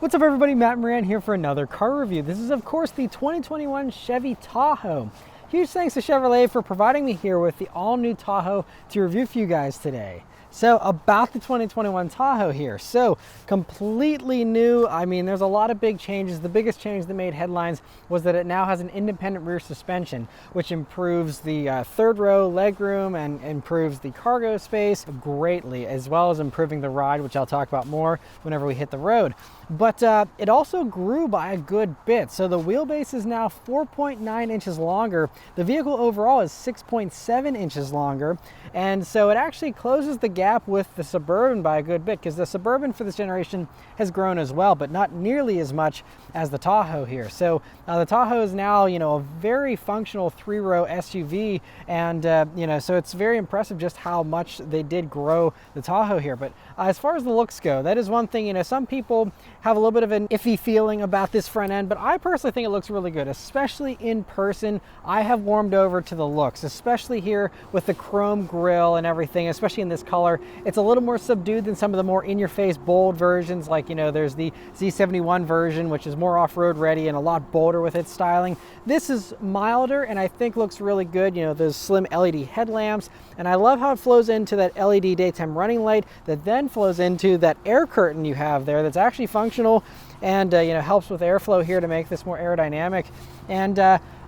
What's up everybody, Matt Maran here for another car review. This is of course the 2021 Chevy Tahoe. Huge thanks to Chevrolet for providing me here with the all-new Tahoe to review for you guys today. So about the 2021 Tahoe here. So completely new. I mean, there's a lot of big changes. The biggest change that made headlines was that it now has an independent rear suspension, which improves the third row legroom and improves the cargo space greatly, as well as improving the ride, which I'll talk about more whenever we hit the road. But it also grew by a good bit. So the wheelbase is now 4.9 inches longer. The vehicle overall is 6.7 inches longer. And so it actually closes the gap with the Suburban by a good bit, because the Suburban for this generation has grown as well, but not nearly as much as the Tahoe here. So the Tahoe is now, a very functional three-row SUV. And, so it's very impressive just how much they did grow the Tahoe here. But as far as the looks go, that is one thing, some people have a little bit of an iffy feeling about this front end, but I personally think it looks really good, especially in person. I have warmed over to the looks, especially here with the chrome grille and everything, especially in this color. It's a little more subdued than some of the more in-your-face bold versions, like, there's the Z71 version, which is more off-road ready and a lot bolder with its styling. This is milder and I think looks really good. Those slim LED headlamps, and I love how it flows into that LED daytime running light that then flows into that air curtain you have there that's actually functional and helps with airflow here to make this more aerodynamic. And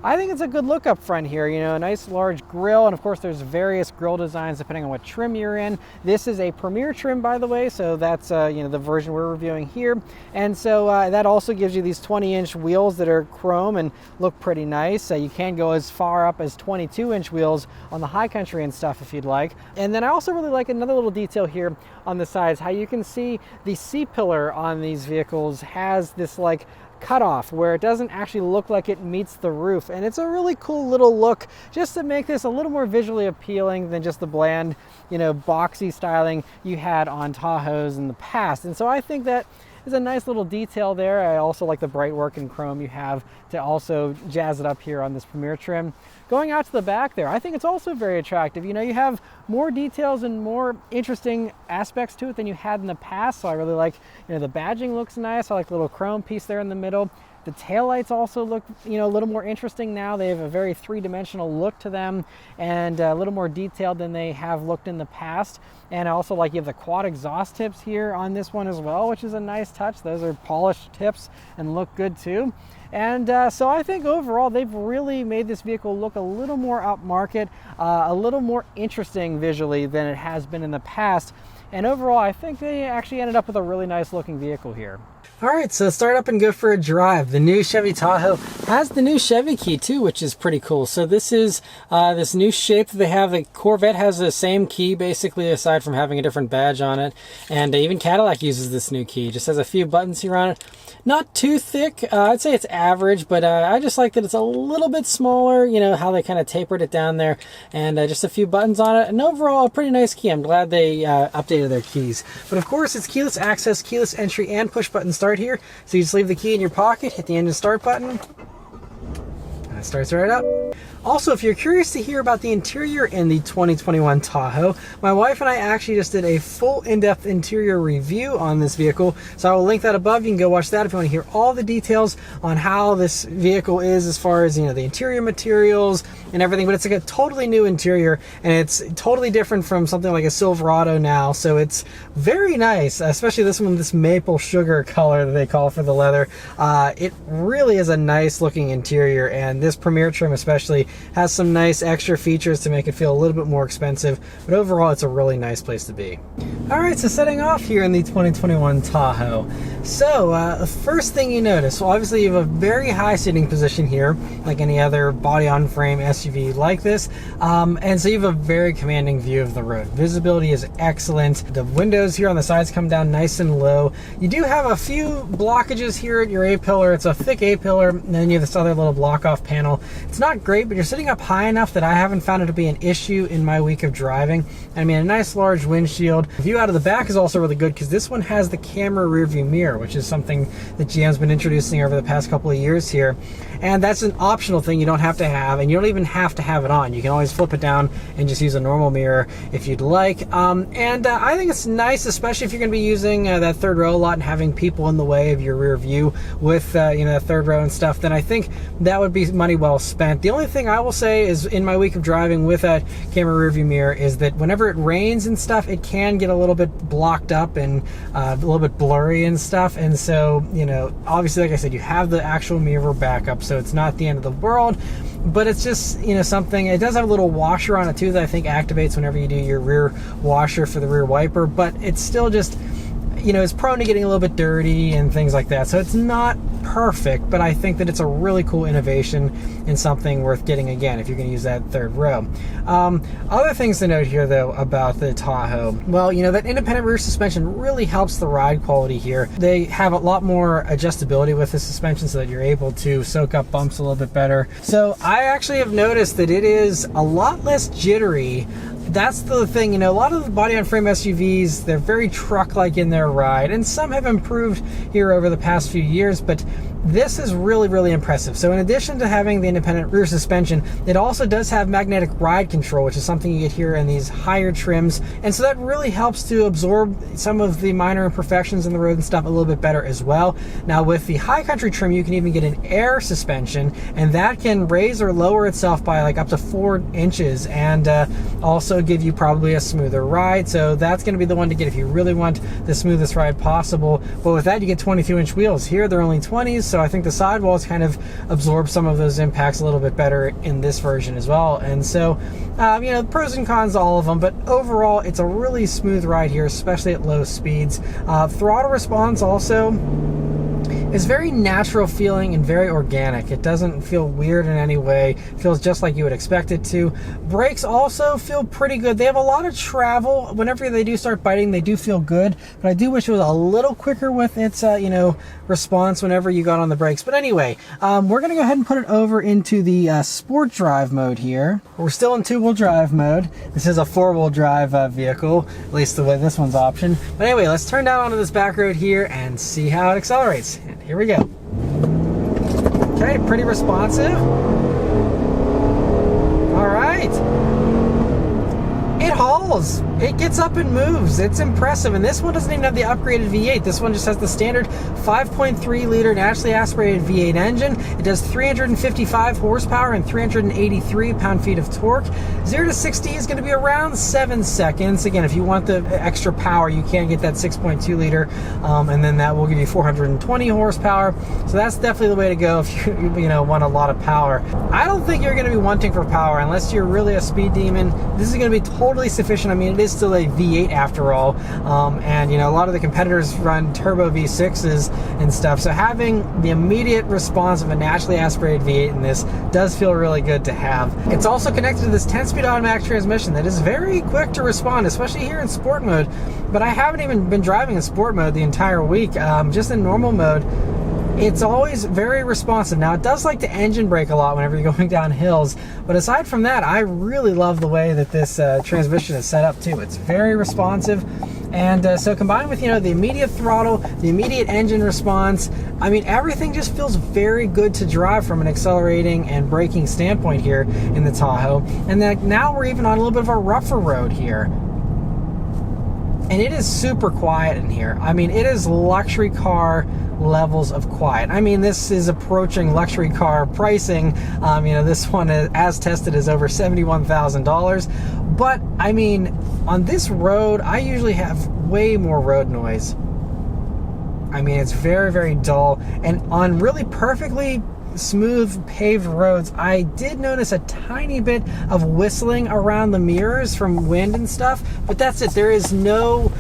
I think it's a good look up front here, a nice large grille, and of course there's various grille designs depending on what trim you're in. This is a Premier trim, by the way, so that's the version we're reviewing here. And so that also gives you these 20-inch wheels that are chrome and look pretty nice. You can go as far up as 22-inch wheels on the high country and stuff if you'd like. And then I also really like another little detail here on the sides, how you can see the C-pillar on these vehicles has this like cutoff where it doesn't actually look like it meets the roof, and it's a really cool little look just to make this a little more visually appealing than just the bland boxy styling you had on Tahoes in the past. And so I think that is a nice little detail there. I also like the bright work in chrome you have to also jazz it up here on this Premier trim. Going out to the back there, I think it's also very attractive. You have more details and more interesting aspects to it than you had in the past. So I really like, the badging looks nice. I like the little chrome piece there in the middle. The taillights also look, a little more interesting now. They have a very three-dimensional look to them and a little more detailed than they have looked in the past. And also, like, you have the quad exhaust tips here on this one as well, which is a nice touch. Those are polished tips and look good too. And so I think overall they've really made this vehicle look a little more upmarket, a little more interesting visually than it has been in the past. And overall, I think they actually ended up with a really nice looking vehicle here. All right, so start up and go for a drive. The new Chevy Tahoe has the new Chevy key too, which is pretty cool. So this is this new shape that they have. The Corvette has the same key basically, aside from having a different badge on it. And even Cadillac uses this new key. Just has a few buttons here on it. Not too thick. I'd say it's average, but I just like that it's a little bit smaller, how they kind of tapered it down there, and just a few buttons on it. And overall, a pretty nice key. I'm glad they updated their keys. But of course, it's keyless access, keyless entry, and push button start here. So you just leave the key in your pocket, hit the engine start button, and it starts right up. Also, if you're curious to hear about the interior in the 2021 Tahoe, my wife and I actually just did a full in-depth interior review on this vehicle, so I will link that above. You can go watch that if you want to hear all the details on how this vehicle is as far as, the interior materials and everything. But it's like a totally new interior, and it's totally different from something like a Silverado now, so it's very nice, especially this one, this maple sugar color that they call for the leather. It really is a nice looking interior, and this Premier trim especially has some nice extra features to make it feel a little bit more expensive, but overall it's a really nice place to be. Alright, so setting off here in the 2021 Tahoe. So the first thing you notice, well, obviously you have a very high sitting position here, like any other body on frame SUV like this, and so you have a very commanding view of the road. Visibility is excellent. The windows here on the sides come down nice and low. You do have a few blockages here at your A-pillar. It's a thick A-pillar, and then you have this other little block off panel. It's not great, but you're you're sitting up high enough that I haven't found it to be an issue in my week of driving. I mean, a nice large windshield. View out of the back is also really good because this one has the camera rear view mirror, which is something that GM's been introducing over the past couple of years here. And that's an optional thing you don't have to have, and you don't even have to have it on. You can always flip it down and just use a normal mirror if you'd like. I think it's nice, especially if you're going to be using that third row a lot and having people in the way of your rear view with the third row and stuff. Then I think that would be money well spent. The only thing I will say is in my week of driving with that camera rear view mirror is that whenever it rains and stuff, it can get a little bit blocked up and a little bit blurry and stuff. And so, obviously, like I said, you have the actual mirror backup, so it's not the end of the world. But it's just, something. It does have a little washer on it too that I think activates whenever you do your rear washer for the rear wiper, but it's still just, it's prone to getting a little bit dirty and things like that. So it's not perfect, but I think that it's a really cool innovation and something worth getting again if you're going to use that third row. Other things to note here, though, about the Tahoe. Well, that independent rear suspension really helps the ride quality here. They have a lot more adjustability with the suspension so that you're able to soak up bumps a little bit better. So I actually have noticed that it is a lot less jittery. That's the thing, a lot of the body-on-frame SUVs, they're very truck-like in their ride, and some have improved here over the past few years, but this is really, really impressive. So in addition to having the independent rear suspension, it also does have magnetic ride control, which is something you get here in these higher trims. And so that really helps to absorb some of the minor imperfections in the road and stuff a little bit better as well. Now with the high country trim, you can even get an air suspension, and that can raise or lower itself by like up to 4 inches and also give you probably a smoother ride. So that's going to be the one to get if you really want the smoothest ride possible. But with that, you get 22-inch wheels. Here they're only 20s. So I think the sidewalls kind of absorb some of those impacts a little bit better in this version as well. And so, pros and cons to all of them, but overall, it's a really smooth ride here, especially at low speeds. Throttle response also is very natural feeling and very organic. It doesn't feel weird in any way. It feels just like you would expect it to. Brakes also feel pretty good. They have a lot of travel. Whenever they do start biting, they do feel good, but I do wish it was a little quicker with its, response whenever you got on the brakes. But anyway, we're going to go ahead and put it over into the sport drive mode here. We're still in two-wheel drive mode. This is a four-wheel drive vehicle, at least the way this one's optioned. But anyway, let's turn down onto this back road here and see how it accelerates. And here we go. Okay, pretty responsive. All right. It hauls. It gets up and moves. It's impressive. And this one doesn't even have the upgraded V8. This one just has the standard 5.3 liter naturally aspirated V8 engine. It does 355 horsepower and 383 pound-feet of torque. 0 to 60 is going to be around 7 seconds. Again, if you want the extra power, you can get that 6.2 liter, and then that will give you 420 horsepower. So that's definitely the way to go if you want a lot of power. I don't think you're going to be wanting for power unless you're really a speed demon. This is going to be totally sufficient. I mean, it is still a V8 after all, and a lot of the competitors run turbo V6s and stuff, so having the immediate response of a naturally aspirated V8 in this does feel really good to have. It's also connected to this 10-speed automatic transmission that is very quick to respond, especially here in sport mode, but I haven't even been driving in sport mode the entire week. Just in normal mode, it's always very responsive. Now, it does like to engine brake a lot whenever you're going down hills, but aside from that, I really love the way that this transmission is set up too. It's very responsive, and so combined with the immediate throttle, the immediate engine response, I mean, everything just feels very good to drive from an accelerating and braking standpoint here in the Tahoe. And then now we're even on a little bit of a rougher road here. And it is super quiet in here. I mean, it is luxury car levels of quiet. I mean, this is approaching luxury car pricing. This one, as tested, is over $71,000. But, I mean, on this road, I usually have way more road noise. I mean, it's very, very dull. And on really perfectly smooth paved roads, I did notice a tiny bit of whistling around the mirrors from wind and stuff, but that's it. There is no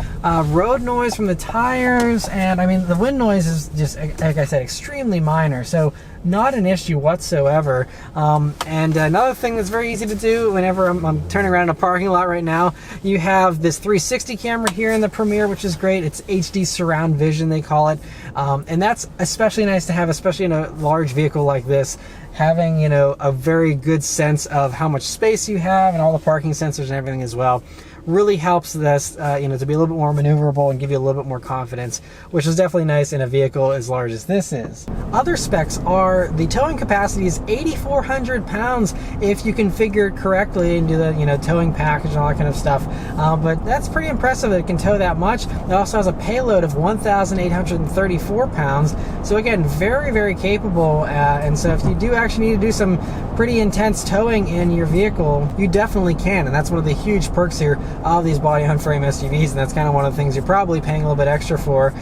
road noise from the tires, and I mean, the wind noise is just, like I said, extremely minor, so not an issue whatsoever. And another thing that's very easy to do whenever I'm turning around in a parking lot right now, you have this 360 camera here in the Premier, which is great. It's HD surround vision, they call it, and that's especially nice to have, especially in a large vehicle vehicle like this, having, you know, a very good sense of how much space you have and all the parking sensors and everything as well really helps this, you know, to be a little bit more maneuverable and give you a little bit more confidence, which is definitely nice in a vehicle as large as this is. Other specs are the towing capacity is 8,400 pounds if you configure it correctly and do the, you know, towing package and all that kind of stuff. But that's pretty impressive that it can tow that much. It also has a payload of 1,834 pounds. So again, very, very capable. And so if you do actually need to do some pretty intense towing in your vehicle, you definitely can. And that's one of the huge perks here of these body-on-frame SUVs, and that's kind of one of the things you're probably paying a little bit extra for,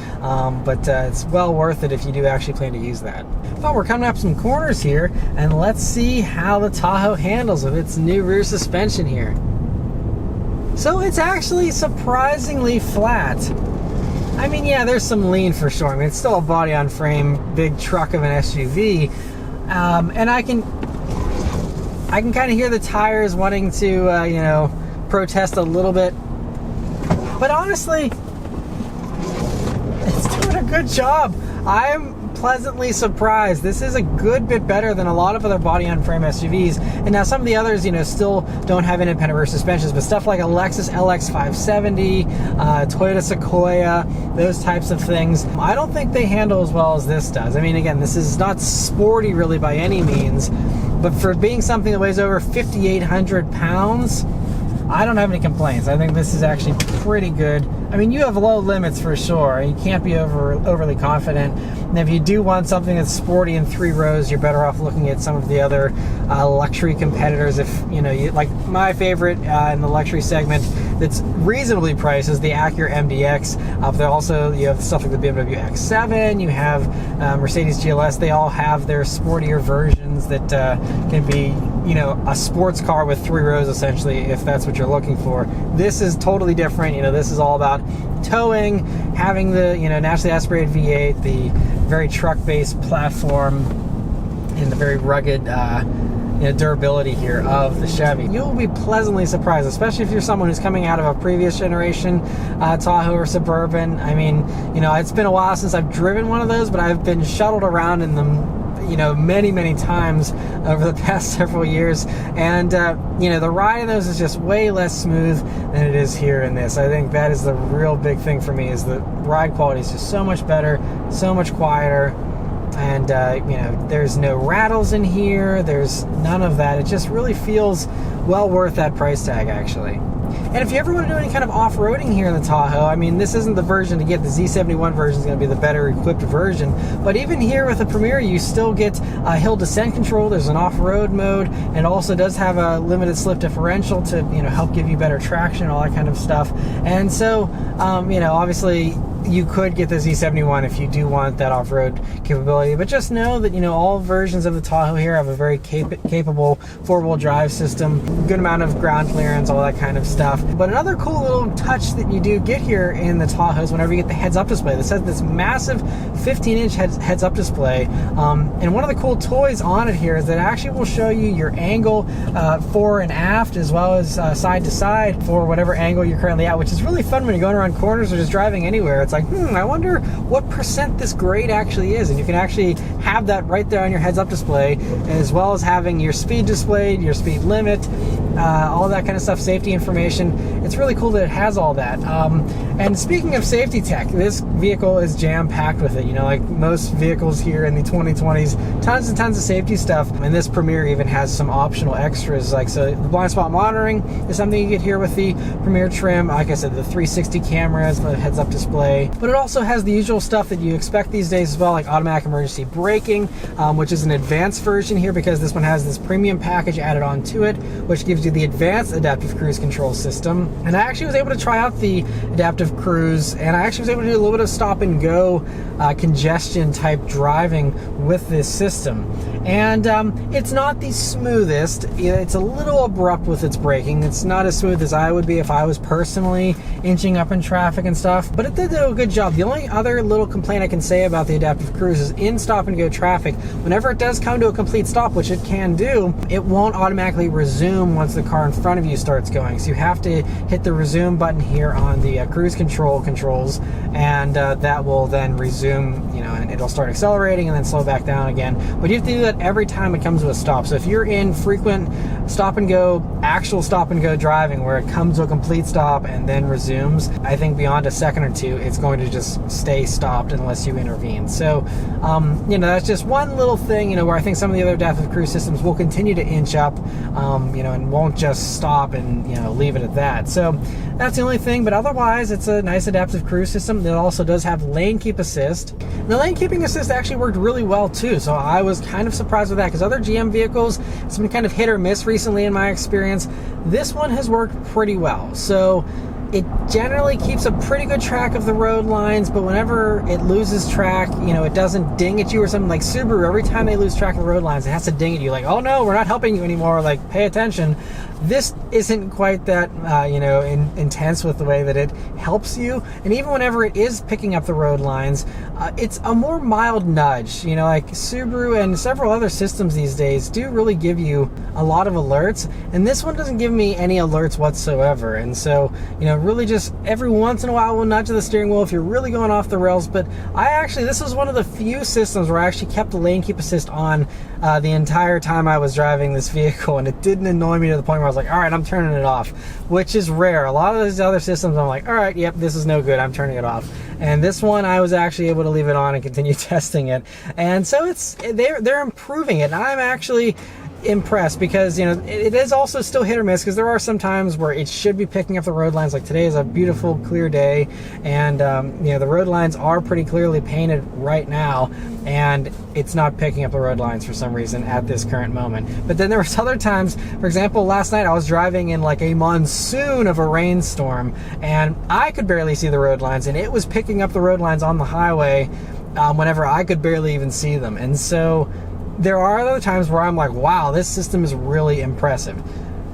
but it's well worth it if you do actually plan to use that. But we're coming up some corners here, and let's see how the Tahoe handles with its new rear suspension here. So it's actually surprisingly flat. I mean, yeah, there's some lean for sure. I mean, it's still a body-on-frame big truck of an SUV, and I can kind of hear the tires wanting to, you know, protest a little bit, but honestly, it's doing a good job. I'm pleasantly surprised. This is a good bit better than a lot of other body-on-frame SUVs. And now some of the others, you know, still don't have independent rear suspensions, but stuff like a Lexus LX 570, Toyota Sequoia, those types of things, I don't think they handle as well as this does. I mean, again, this is not sporty really by any means, but for being something that weighs over 5,800 pounds, I don't have any complaints. I think this is actually pretty good. I mean, you have low limits for sure. You can't be overly confident. And if you do want something that's sporty in 3 rows, you're better off looking at some of the other luxury competitors. If you know, you like my favorite in the luxury segment that's reasonably priced is the Acura MDX. But also you have stuff like the BMW X7. You have Mercedes GLS. They all have their sportier versions that can be, you know, a sports car with 3 rows essentially, if that's what you're looking for. This is totally different. You know, this is all about towing, having the, you know, naturally aspirated V8, the very truck-based platform, and the very rugged you know, durability here of the Chevy. You'll be pleasantly surprised, especially if you're someone who's coming out of a previous generation Tahoe or Suburban. I mean, you know, it's been a while since I've driven one of those, but I've been shuttled around in them, you know, many times over the past several years, and you know, the ride in those is just way less smooth than it is here in this. I think that is the real big thing for me, is the ride quality is just so much better, so much quieter, and you know, there's no rattles in here, there's none of that. It just really feels well worth that price tag, actually. And if you ever want to do any kind of off-roading here in the Tahoe, I mean, this isn't the version to get. The Z71 version is going to be the better equipped version. But even here with the Premier, you still get a hill descent control. There's an off-road mode, and it also does have a limited slip differential to, you know, help give you better traction, all that kind of stuff. And so, you know, obviously, you could get the Z71 if you do want that off-road capability, but just know that, you know, all versions of the Tahoe here have a very capable 4-wheel drive system, good amount of ground clearance, all that kind of stuff. But another cool little touch that you do get here in the Tahoe is whenever you get the heads-up display. This has this massive 15-inch heads-up display, and one of the cool toys on it here is that it actually will show you your angle fore and aft, as well as side to side for whatever angle you're currently at, which is really fun when you're going around corners or just driving anywhere. It's like, I wonder what % this grade actually is, and you can actually have that right there on your heads-up display, as well as having your speed displayed, your speed limit, all that kind of stuff, safety information. It's really cool that it has all that. And speaking of safety tech, this vehicle is jam-packed with it. You know, like most vehicles here in the 2020s, tons and tons of safety stuff. And this Premier even has some optional extras. Like, so the blind spot monitoring is something you get here with the Premier trim. Like I said, the 360 cameras, the heads-up display. But it also has the usual stuff that you expect these days as well, like automatic emergency braking, which is an advanced version here because this one has this premium package added on to it, which gives you the advanced adaptive cruise control system. And I actually was able to try out the adaptive cruise, and I actually was able to do a little bit of stop and go congestion type driving with this system. And it's not the smoothest. It's a little abrupt with its braking. It's not as smooth as I would be if I was personally inching up in traffic and stuff, but it did do a good job. The only other little complaint I can say about the adaptive cruise is in stop and go traffic, whenever it does come to a complete stop, which it can do, it won't automatically resume once once the car in front of you starts going. So you have to hit the resume button here on the cruise controls, and that will then resume, you know, and it'll start accelerating and then slow back down again. But you have to do that every time it comes to a stop. So if you're in frequent stop and go, actual stop and go driving where it comes to a complete stop and then resumes, I think beyond a second or two, it's going to just stay stopped unless you intervene. So, you know, that's just one little thing, you know, where I think some of the other adaptive cruise systems will continue to inch up, you know, and won't just stop and, you know, leave it at that. So that's the only thing, but otherwise it's a nice adaptive cruise system. It also does have lane keep assist. The lane keeping assist actually worked really well too, so I was kind of surprised with that, because other GM vehicles, it's been kind of hit or miss recently in my experience. This one has worked pretty well. So it generally keeps a pretty good track of the road lines, but whenever it loses track, you know, it doesn't ding at you or something. Like Subaru, every time they lose track of the road lines, it has to ding at you like, oh no, we're not helping you anymore, like pay attention. This isn't quite that, you know, intense with the way that it helps you. And even whenever it is picking up the road lines, it's a more mild nudge. You know, like Subaru and several other systems these days do really give you a lot of alerts, and this one doesn't give me any alerts whatsoever. And so, you know, really just every once in a while we'll nudge the steering wheel if you're really going off the rails. But this was one of the few systems where I actually kept the lane keep assist on the entire time I was driving this vehicle, and it didn't annoy me to the point where I was like, all right, I'm turning it off, which is rare. A lot of these other systems, I'm like, all right, yep, this is no good, I'm turning it off. And this one, I was actually able to leave it on and continue testing it. And so they're improving it, and I'm actually impressed, because, you know, it is also still hit or miss, because there are some times where it should be picking up the road lines. Like today is a beautiful clear day, and you know, the road lines are pretty clearly painted right now, and it's not picking up the road lines for some reason at this current moment. But then there was other times, for example, last night I was driving in like a monsoon of a rainstorm, and I could barely see the road lines, and it was picking up the road lines on the highway whenever I could barely even see them. And so there are other times where I'm like, wow, this system is really impressive.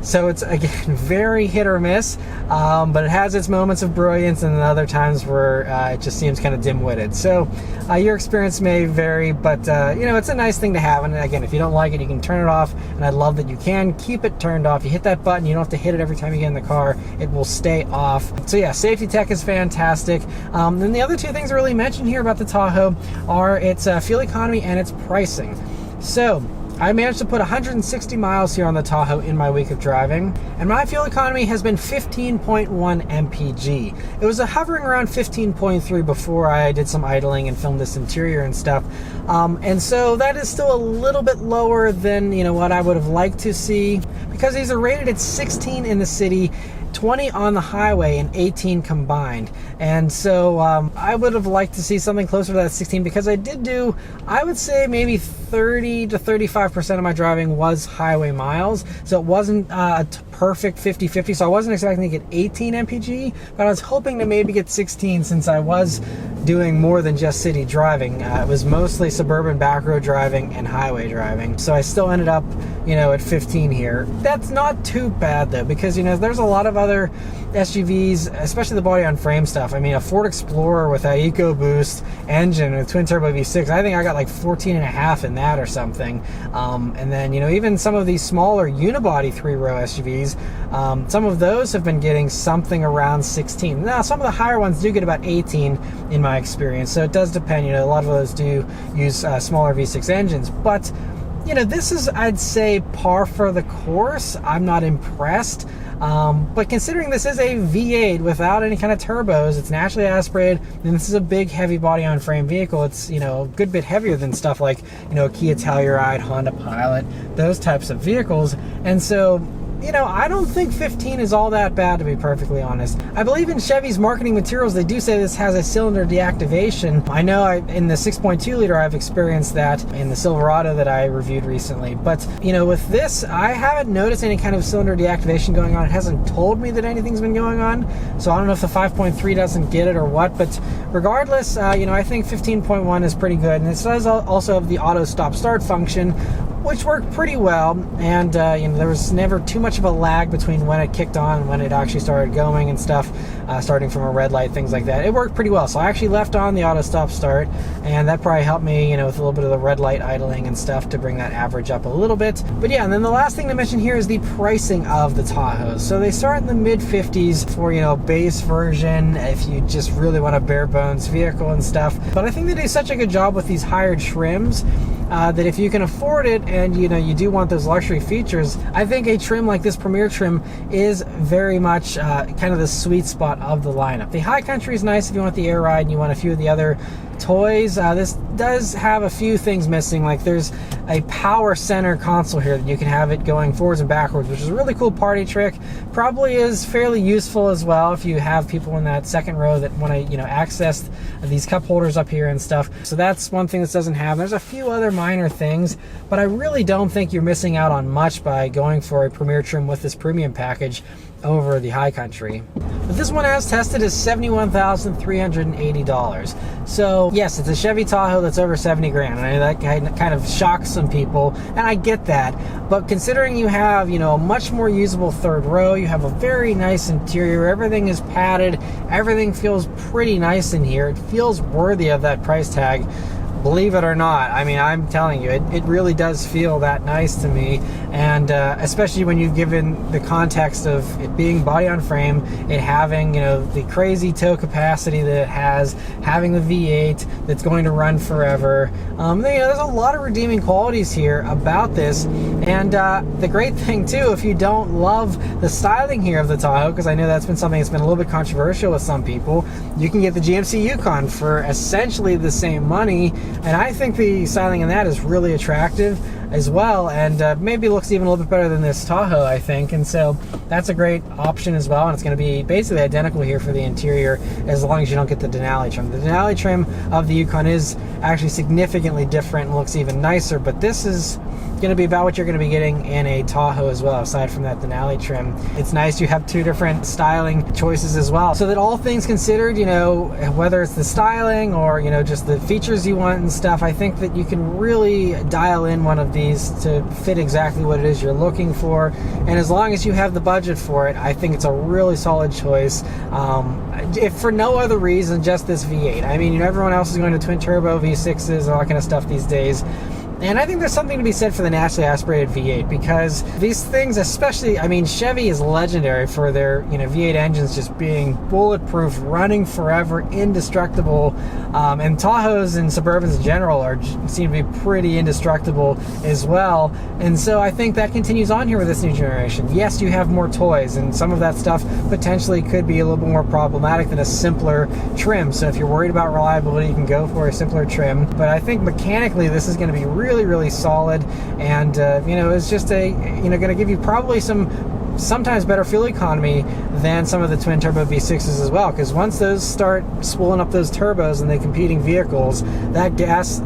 So it's, again, very hit or miss, but it has its moments of brilliance, and then other times where it just seems kind of dim-witted. So your experience may vary, but you know, it's a nice thing to have. And again, if you don't like it, you can turn it off, and I love that you can keep it turned off. You hit that button, you don't have to hit it every time you get in the car. It will stay off. So yeah, safety tech is fantastic. Then the other two things I really mentioned here about the Tahoe are its fuel economy and its pricing. So I managed to put 160 miles here on the Tahoe in my week of driving, and my fuel economy has been 15.1 mpg. It was hovering around 15.3 before I did some idling and filmed this interior and stuff, and so that is still a little bit lower than, you know, what I would have liked to see, because these are rated at 16 in the city, 20 on the highway, and 18 combined. And so I would have liked to see something closer to that 16, because I did do, I would say maybe 30 to 35% of my driving was highway miles. So it wasn't a perfect 50-50. So I wasn't expecting to get 18 mpg, but I was hoping to maybe get 16, since I was doing more than just city driving. It was mostly suburban back road driving and highway driving. So I still ended up, you know, at 15 here. That's not too bad though, because, you know, there's a lot of other SUVs, especially the body on frame stuff. I mean, a Ford Explorer with that EcoBoost engine with twin turbo V6, I think I got like 14 and a half in that or something. And then, you know, even some of these smaller unibody 3-row SUVs, some of those have been getting something around 16. Now, some of the higher ones do get about 18 in my experience, so it does depend. You know, a lot of those do use smaller V6 engines, but, you know, this is, I'd say, par for the course. I'm not impressed. But considering this is a V8 without any kind of turbos, it's naturally aspirated, and this is a big, heavy body on frame vehicle. It's, you know, a good bit heavier than stuff like, you know, Kia Telluride, Honda Pilot, those types of vehicles. And so, you know, I don't think 15 is all that bad, to be perfectly honest. I believe in Chevy's marketing materials, they do say this has a cylinder deactivation. I know in the 6.2 liter, I've experienced that in the Silverado that I reviewed recently. But, you know, with this, I haven't noticed any kind of cylinder deactivation going on. It hasn't told me that anything's been going on. So I don't know if the 5.3 doesn't get it or what. But regardless, you know, I think 15.1 is pretty good. And it does also have the auto stop start function, which worked pretty well. And you know, there was never too much of a lag between when it kicked on and when it actually started going and stuff, starting from a red light, things like that. It worked pretty well. So I actually left on the auto stop start, and that probably helped me, you know, with a little bit of the red light idling and stuff to bring that average up a little bit. But yeah, and then the last thing to mention here is the pricing of the Tahoes. So they start in the mid 50s for, you know, base version if you just really want a bare bones vehicle and stuff. But I think they do such a good job with these higher trims that if you can afford it and, you know, you do want those luxury features, I think a trim like this Premier trim is very much kind of the sweet spot of the lineup. The High Country is nice if you want the air ride and you want a few of the other toys. This does have a few things missing, like there's a power center console here that you can have it going forwards and backwards, which is a really cool party trick. Probably is fairly useful as well if you have people in that second row that want to, you know, access these cup holders up here and stuff. So that's one thing this doesn't have. There's a few other minor things, but I really don't think you're missing out on much by going for a Premier trim with this premium package over the High Country. But this one, as tested, is $71,380. So yes, it's a Chevy Tahoe that's over 70 grand. I know that kind of shocks some people, and I get that. But considering you have, you know, a much more usable third row, you have a very nice interior, everything is padded, everything feels pretty nice in here. It feels worthy of that price tag. Believe it or not, I mean, I'm telling you, it really does feel that nice to me. And especially when you've given the context of it being body on frame, it having, you know, the crazy tow capacity that it has, having the V8 that's going to run forever. You know, there's a lot of redeeming qualities here about this. And the great thing too, if you don't love the styling here of the Tahoe, because I know that's been something that's been a little bit controversial with some people, you can get the GMC Yukon for essentially the same money. And I think the styling in that is really attractive as well, and maybe looks even a little bit better than this Tahoe, I think. And so that's a great option as well, and it's going to be basically identical here for the interior as long as you don't get the Denali trim. The Denali trim of the Yukon is actually significantly different and looks even nicer, but this is going to be about what you're going to be getting in a Tahoe as well, aside from that Denali trim. It's nice you have two different styling choices as well, so that all things considered, you know, whether it's the styling or, you know, just the features you want and stuff, I think that you can really dial in one of these to fit exactly what it is you're looking for. And as long as you have the budget for it, I think it's a really solid choice. If for no other reason, just this V8. I mean, you know, everyone else is going to twin turbo V6s and all that kind of stuff these days. And I think there's something to be said for the naturally aspirated V8, because these things, especially, I mean, Chevy is legendary for their, you know, V8 engines just being bulletproof, running forever, indestructible. And Tahoes and Suburbans in general seem to be pretty indestructible as well. And so I think that continues on here with this new generation. Yes, you have more toys, and some of that stuff potentially could be a little bit more problematic than a simpler trim. So if you're worried about reliability, you can go for a simpler trim. But I think mechanically, this is going to be really solid, and you know, it's just going to give you probably sometimes better fuel economy than some of the twin turbo V6s as well, because once those start spooling up those turbos in the competing vehicles, that gas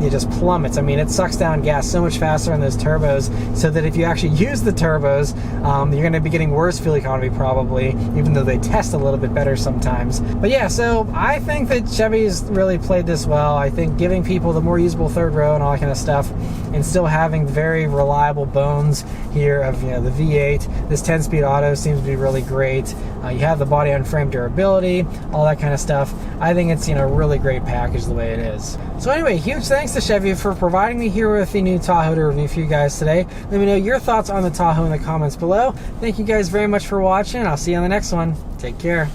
it just plummets. I mean, it sucks down gas so much faster in those turbos, so that if you actually use the turbos, you're going to be getting worse fuel economy probably, even though they test a little bit better sometimes. But yeah, so I think that Chevy's really played this well. I think giving people the more usable third row and all that kind of stuff, and still having very reliable bones here of, you know, the V8. This 10-speed auto seems to be really great. You have the body on frame durability, all that kind of stuff. I think it's, you know, a really great package the way it is. So anyway, huge thanks to Chevy for providing me here with the new Tahoe to review for you guys today. Let me know your thoughts on the Tahoe in the comments below. Thank you guys very much for watching. I'll see you on the next one. Take care.